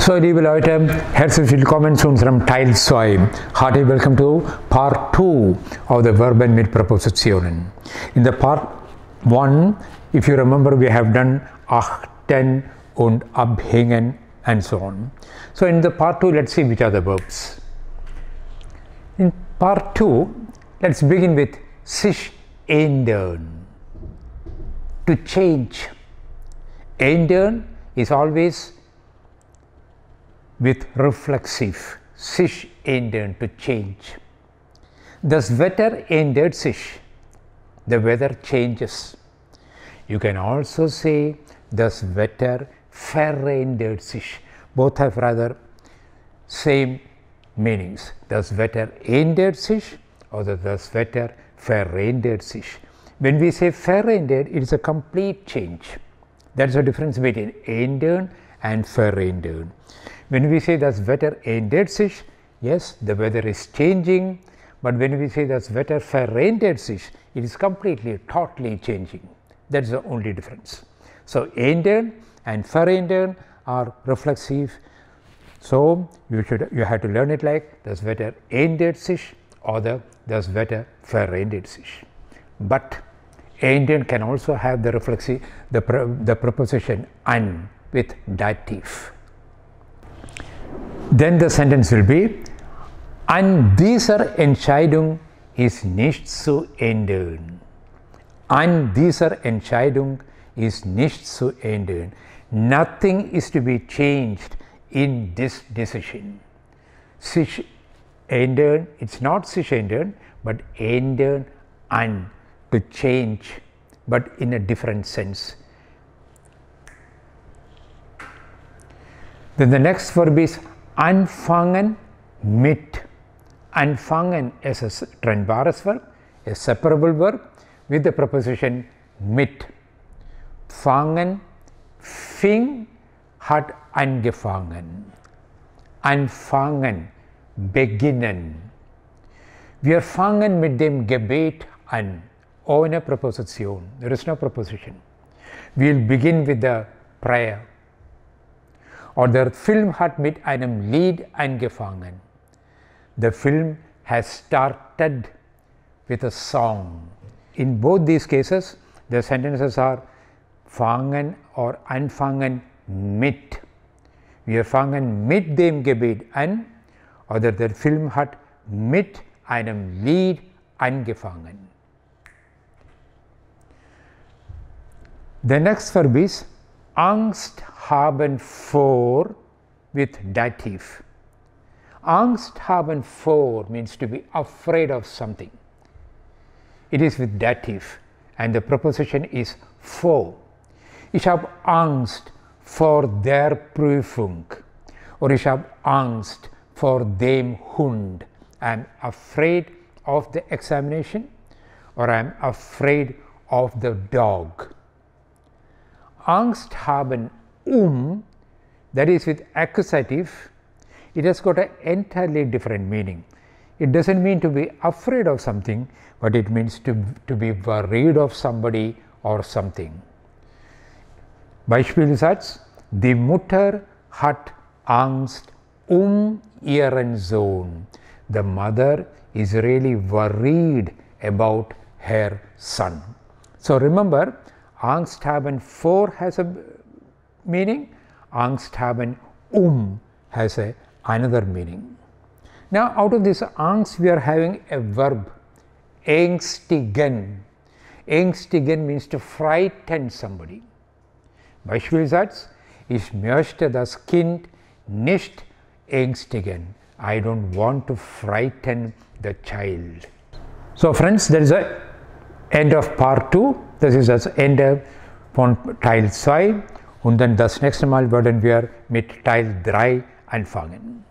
So, liebe Leute, herzlich willkommen zu unserem Teil 2. Hearty welcome to Part 2 of the Verben mit Präpositionen. In the Part 1, if you remember, we have done achten und abhängen and so on. So, in the Part 2, let's see which are the verbs. In Part 2, let's begin with shish ändern. To change. Ändern is always with reflexive, sich ändern, to change. Das Wetter ändert sich, the weather changes. You can also say das Wetter verändert sich. Both have rather same meanings. Das Wetter ändert sich or das Wetter verändert sich. When we say verändert, it is a complete change. That's the difference between ändern and verändern. When we say das Wetter ändert sich, yes, the weather is changing, but when we say das Wetter verändert sich, it is completely, totally changing. That's the only difference. So, ändern and verändern are reflexive. So, you have to learn it like das Wetter ändert sich or das Wetter verändert sich. But ändern can also have the reflexive, the preposition an with dative. Then the sentence will be, an dieser Entscheidung ist nicht zu ändern. An dieser Entscheidung ist nicht zu ändern. Nothing is to be changed in this decision. Sich ändern, it's not sich ändern, but ändern an, to change, but in a different sense. Then the next verb is anfangen mit. Anfangen is a trennbares verb, a separable verb with the preposition mit. Fangen, fing, hat angefangen. Anfangen, beginnen. Wir fangen mit dem Gebet an. Ohne Präposition. There is no preposition. We will begin with the prayer. Or der Film hat mit einem Lied angefangen. The film has started with a song. In both these cases, the sentences are fangen or anfangen mit. Wir fangen mit dem Gebet an, oder der Film hat mit einem Lied angefangen. The next verb is Angst haben vor with dative. Angst haben vor means to be afraid of something. It is with dative and the preposition is vor. Ich habe Angst vor der Prüfung or ich habe Angst vor dem Hund. I am afraid of the examination or I am afraid of the dog. Angst haben that is with accusative, it has got an entirely different meaning. It doesn't mean to be afraid of something, but it means to be worried of somebody or something. Beispielsatz, die Mutter hat Angst ihren Sohn. The mother is really worried about her son. So remember, Angst haben vor has a meaning, Angst haben has another meaning. Now out of this Angst we are having a verb, ängstigen. Ängstigen means to frighten somebody. Beispielsatz, ich möchte das Kind nicht ängstigen. I don't want to frighten the child. So friends, there is a end of Part 2. Das ist das Ende von Teil 2 und dann das nächste Mal werden wir mit Teil 3 anfangen.